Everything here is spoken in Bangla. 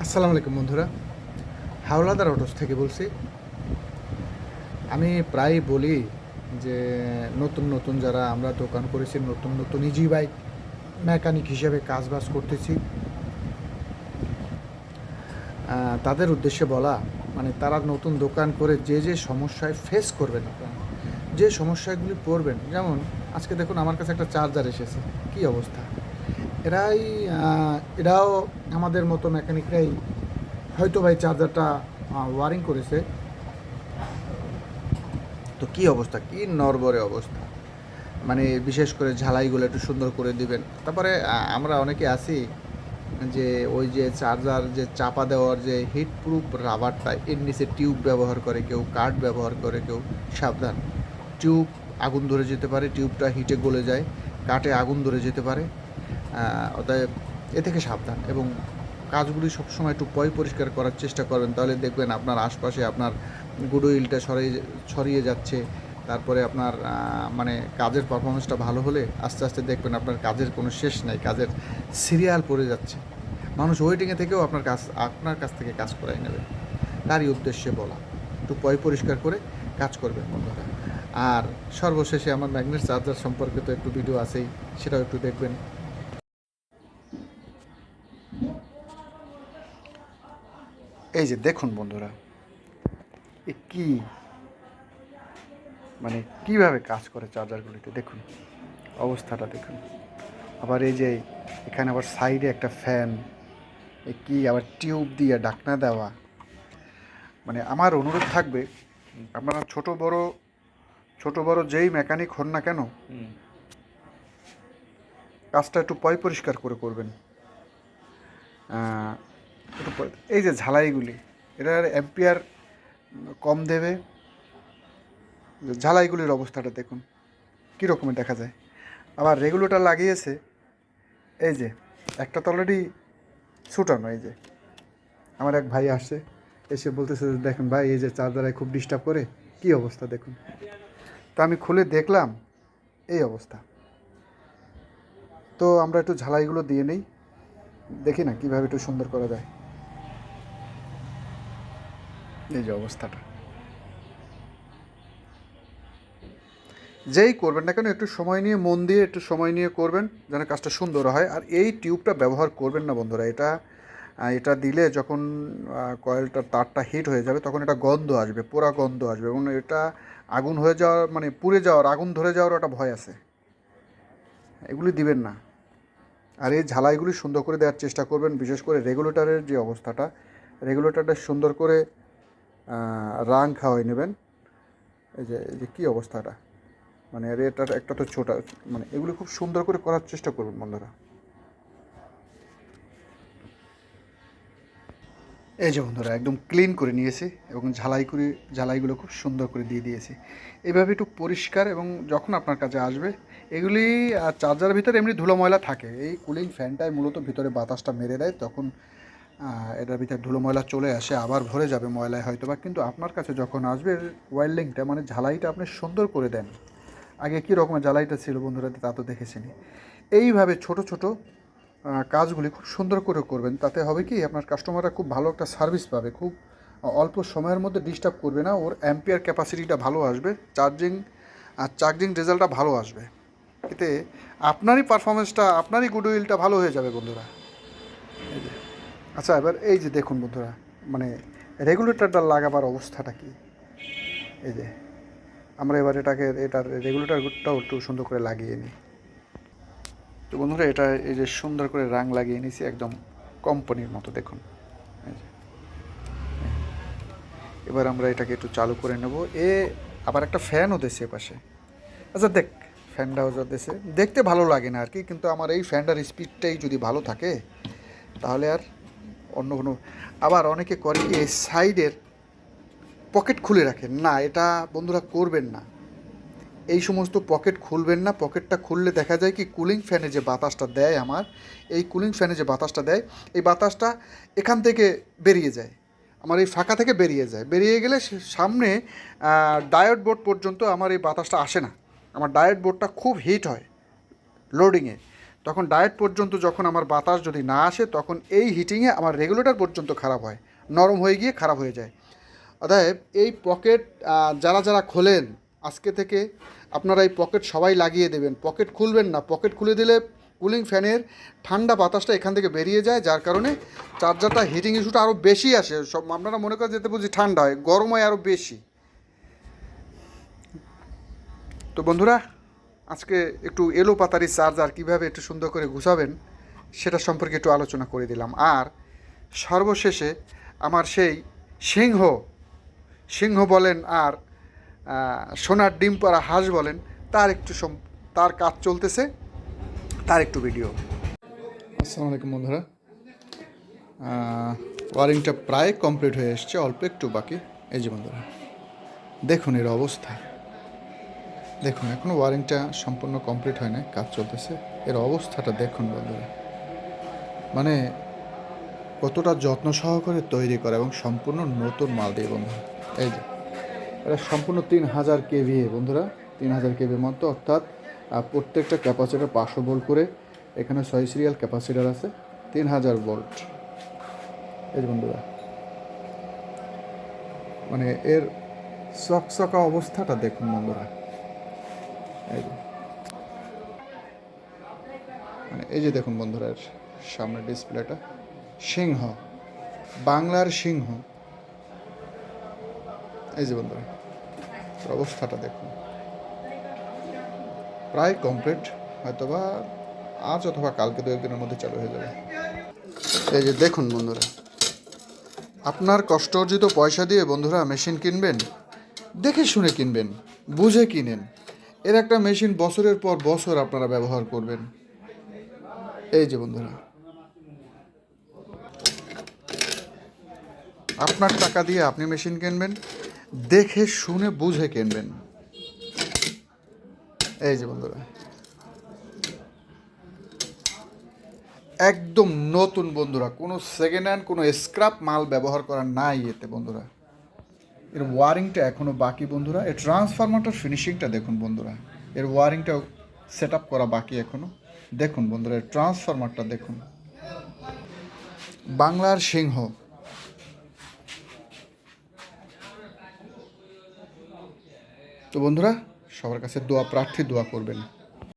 আসসালামু আলাইকুম বন্ধুরা, হাওলাদার অটোস থেকে বলছি। আমি প্রায় বলি যে নতুন নতুন যারা আমরা দোকান করেছি, নতুন নতুন ইজি বাইক মেকানিক হিসেবে কাজবাজ করতেছি, তাদের উদ্দেশ্যে বলা, মানে তারা নতুন দোকান করে যে যে সমস্যায় ফেস করবেন, আপনারা যে সমস্যাগুলি পড়বেন, যেমন আজকে দেখুন আমার কাছে একটা চার্জার এসেছে, কি অবস্থা। এরাই এরাও আমাদের মতো মেকানিকরাই হয়তো ভাই চার্জারটা ওয়ারিং করেছে, তো কী অবস্থা, কী নড়বড়ে অবস্থা। মানে বিশেষ করে ঝালাইগুলো একটু সুন্দর করে দিবেন। তারপরে আমরা অনেকে আছি যে ওই যে চার্জার যে চাপা দেওয়ার যে হিট প্রুফ রাবারটা, এর নিচে টিউব ব্যবহার করে, কেউ কাঠ ব্যবহার করে, কেউ সাবধান, টিউব আগুন ধরে যেতে পারে, টিউবটা হিটে গলে যায়, কাঠে আগুন ধরে যেতে পারে। অতএব এ থেকে সাবধান, এবং কাজগুলি সবসময় একটু পরিষ্কার করার চেষ্টা করবেন, তাহলে দেখবেন আপনার আশপাশে আপনার গুডউইলটা ছড়িয়ে যাচ্ছে। তারপরে আপনার মানে কাজের পারফরমেন্সটা ভালো হলে আস্তে আস্তে দেখবেন আপনার কাজের কোনো শেষ নাই, কাজের সিরিয়াল পড়ে যাচ্ছে, মানুষ ওয়েটিংয়ে থেকেও আপনার কাছ থেকে কাজ করাই নেবে। তারই উদ্দেশ্যে বলা, একটু পরিষ্কার করে কাজ করবেন বন্ধুরা। আর সর্বশেষে আমার ম্যাগনেট চার্জার সম্পর্কে তো একটু ভিডিও আছেই, সেটাও একটু দেখবেন। এই যে দেখুন বন্ধুরা, এ কী, মানে কিভাবে কাজ করে চার্জারগুলিতে, দেখুন অবস্থাটা দেখুন। আবার এই যে এখানে আবার সাইডে একটা ফ্যান, এ কি আবার টিউব দিয়ে ঢাকনা দেওয়া। মানে আমার অনুরোধ থাকবে, আপনারা ছোট বড় যেই মেকানিক হন না কেন, কাজটা একটু পরিষ্কার করে করবেন। এই যে ঝালাইগুলি, এটার অ্যাম্পিয়ার কম দেবে। ঝালাইগুলির অবস্থাটা দেখুন কী রকমের দেখা যায়। আবার রেগুলেটর লাগিয়েছে, এই যে একটা তো অলরেডি ছুটানো। এই যে আমার এক ভাই আসছে, এসে বলতেছে যে দেখেন ভাই, এই যে চার্জারে খুব ডিস্টার্ব করে, কি অবস্থা দেখুন। তো আমি খুলে দেখলাম এই অবস্থা। তো আমরা একটু ঝালাইগুলো দিয়ে নেই, দেখি না কীভাবে একটু সুন্দর করা যায়। এই যে অবস্থাটা, যেই করবেন না কেন একটু সময় নিয়ে, মন দিয়ে একটু সময় নিয়ে করবেন, যেন কাজটা সুন্দর হয়। আর এই টিউবটা ব্যবহার করবেন না বন্ধুরা, এটা দিলে যখন কয়েলটার তারটা হিট হয়ে যাবে, তখন এটা গন্ধ আসবে, পোড়া গন্ধ আসবে, এবং এটা আগুন হয়ে যাওয়ার, মানে পুড়ে যাওয়ার, আগুন ধরে যাওয়ার একটা ভয় আছে। এগুলি দিবেন না। আর এই ঝালাইগুলি সুন্দর করে দেওয়ার চেষ্টা করবেন। বিশেষ করে রেগুলেটরের যে অবস্থাটা, রেগুলেটরটা সুন্দর করে রাং খাওয়াই নেবেন। এই যে কী অবস্থাটা, মানে এটার একটা তো ছোটা, মানে এগুলি খুব সুন্দর করে করার চেষ্টা করবেন বন্ধুরা। এই যে বন্ধুরা একদম ক্লিন করে নিয়েছি, এবং ঝালাইগুলো খুব সুন্দর করে দিয়ে দিয়েছি। এইভাবে একটু পরিষ্কার, এবং যখন আপনার কাছে আসবে এগুলি, চার্জারের ভিতরে এমনি ধুলো ময়লা থাকে, এই কুলিং ফ্যানটাই মূলত ভিতরে বাতাসটা মেরে দেয়, তখন এটার ভিতরে ধুলো ময়লা চলে আসে, আবার ভরে যাবে ময়লায় হয়তো বা। কিন্তু আপনার কাছে যখন আসবে ওয়েল্ডিংটা, মানে ঝালাইটা আপনি সুন্দর করে দেন। আগে কী রকমের জ্বালাইটা ছিল বন্ধুরা, তা তো দেখেছেনি। এইভাবে ছোট ছোট কাজগুলি খুব সুন্দর করে করবেন, তাতে হবে কি আপনার কাস্টমাররা খুব ভালো একটা সার্ভিস পাবে, খুব অল্প সময়ের মধ্যে ডিস্টার্ব করবে না, ওর অ্যাম্পিয়ার ক্যাপাসিটিটা ভালো আসবে, চার্জিং রেজাল্টটা ভালো আসবে। এতে আপনারই পারফরমেন্সটা, আপনারই গুডউইলটা ভালো হয়ে যাবে বন্ধুরা। এই যে, আচ্ছা এবার এই যে দেখুন বন্ধুরা, মানে রেগুলেটরটা লাগাবার অবস্থাটা কি। এই যে আমরা এবার এটার রেগুলেটরটাও একটু সুন্দর করে লাগিয়ে নিই। তো বন্ধুরা এটা এই যে সুন্দর করে রাং লাগিয়ে নিয়েছি, একদম কোম্পানির মতো দেখুন। এই যে এবার আমরা এটাকে একটু চালু করে নেব। আবার একটা ফ্যানও দিয়েছে পাশে। আচ্ছা দেখ, ফ্যানটাও যা দিয়েছে দেখতে ভালো লাগে না আর কি, কিন্তু আমার এই ফ্যানটার স্পিডটাই যদি ভালো থাকে, তাহলে আর অন্য কোনো। আবার অনেকে করে কি, এই সাইডের পকেট খুলে রাখেন না, এটা বন্ধুরা করবেন না। এই সমস্ত পকেট খুলবেন না। পকেটটা খুললে দেখা যায় কি, কুলিং ফ্যানে যে বাতাসটা দেয় আমার, এই কুলিং ফ্যানে যে বাতাসটা দেয়, এই বাতাসটা এখান থেকে বেরিয়ে যায়, আমার এই ফাঁকা থেকে বেরিয়ে যায়। বেরিয়ে গেলে সামনে ডায়োড বোর্ড পর্যন্ত আমার এই বাতাসটা আসে না। আমার ডায়োড বোর্ডটা খুব হিট হয় লোডিংয়ে। তখন ডায়েট পর্যন্ত যখন আমার বাতাস যদি না আসে, তখন এই হিটিংয়ে আমার রেগুলেটর পর্যন্ত খারাপ হয়, নরম হয়ে গিয়ে খারাপ হয়ে যায়। অতএব এই পকেট যারা যারা খোলেন, আজকে থেকে আপনারা এই পকেট সবাই লাগিয়ে দেবেন। পকেট খুলবেন না, পকেট খুলে দিলে কুলিং ফ্যানের ঠান্ডা বাতাসটা এখান থেকে বেরিয়ে যায়, যার কারণে চার্জারটা হিটিং ইস্যুটা আরও বেশি আসে। সব আপনারা মনে করেন যেতে বুঝি ঠান্ডা হয়, গরম হয় আরও বেশি। তো বন্ধুরা, আজকে একটু এলো পাতারি চার্জার কীভাবে একটু সুন্দর করে গুছাবেন সেটা সম্পর্কে একটু আলোচনা করে দিলাম। আর সর্বশেষে আমার সেই সিংহ বলেন আর সোনার ডিম পাড়া হাঁস বলেন, তার একটু তার কাজ চলতেছে, তার একটু ভিডিও। আসসালামু আলাইকুম বন্ধুরা, ওয়ারিংটা প্রায় কমপ্লিট হয়ে এসছে, অল্প একটু বাকি। এই যে বন্ধুরা দেখুন এর অবস্থা, দেখুন এখনও ওয়ারিংটা সম্পূর্ণ কমপ্লিট হয় না, কাজ চলতেছে। এর অবস্থাটা দেখুন বন্ধুরা, মানে কতটা যত্ন সহকারে তৈরি করা এবং সম্পূর্ণ নতুন মাল দিয়ে বন্ধুরা। এই যে এটা সম্পূর্ণ 3000 কেভিএ বন্ধুরা, 3000 কেভির মতো, অর্থাৎ প্রত্যেকটা ক্যাপাসিটার 500 ভোল্ট করে। এখানে 6 সিরিয়াল ক্যাপাসিটার আছে, 3000 ভোল্ট। এই যে বন্ধুরা, মানে এর চকচকা অবস্থাটা দেখুন বন্ধুরা। এই যে মানে এই যে দেখুন বন্ধুরা, এর সামনের ডিসপ্লেটা সিংহ, বাংলার সিংহ। এই যে বন্ধুরা অবস্থাটা দেখুন, প্রায় কমপ্লিট, হয়তোবা আজ অথবা কালকে 2-1 দিনের মধ্যে চালু হয়ে যাবে। এই যে দেখুন বন্ধুরা, আপনার কষ্ট অর্জিত পয়সা দিয়ে বন্ধুরা মেশিন কিনবেন, দেখে শুনে কিনবেন, বুঝে কিনেন। এর একটা মেশিন বছরের পর বছর আপনারা ব্যবহার করবেন। এই যে বন্ধুরা, আপনার টাকা দিয়ে আপনি মেশিন কিনবেন, দেখে শুনে বুঝে কিনবেন। এই যে বন্ধুরা একদম নতুন বন্ধুরা, কোনো সেকেন্ড হ্যান্ড কোনো স্ক্র্যাপ মাল ব্যবহার করা নাই এতে বন্ধুরা। এর ওয়ারিংটা এখনও বাকি বন্ধুরা, এর ট্রান্সফরমারটার ফিনিশিংটা দেখুন বন্ধুরা, এর ওয়ারিংটাও সেট আপ করা বাকি এখনও। দেখুন বন্ধুরা এর ট্রান্সফরমারটা দেখুন, বাংলার সিংহ। তো বন্ধুরা সবার কাছে দোয়া প্রার্থী, দোয়া করবেন।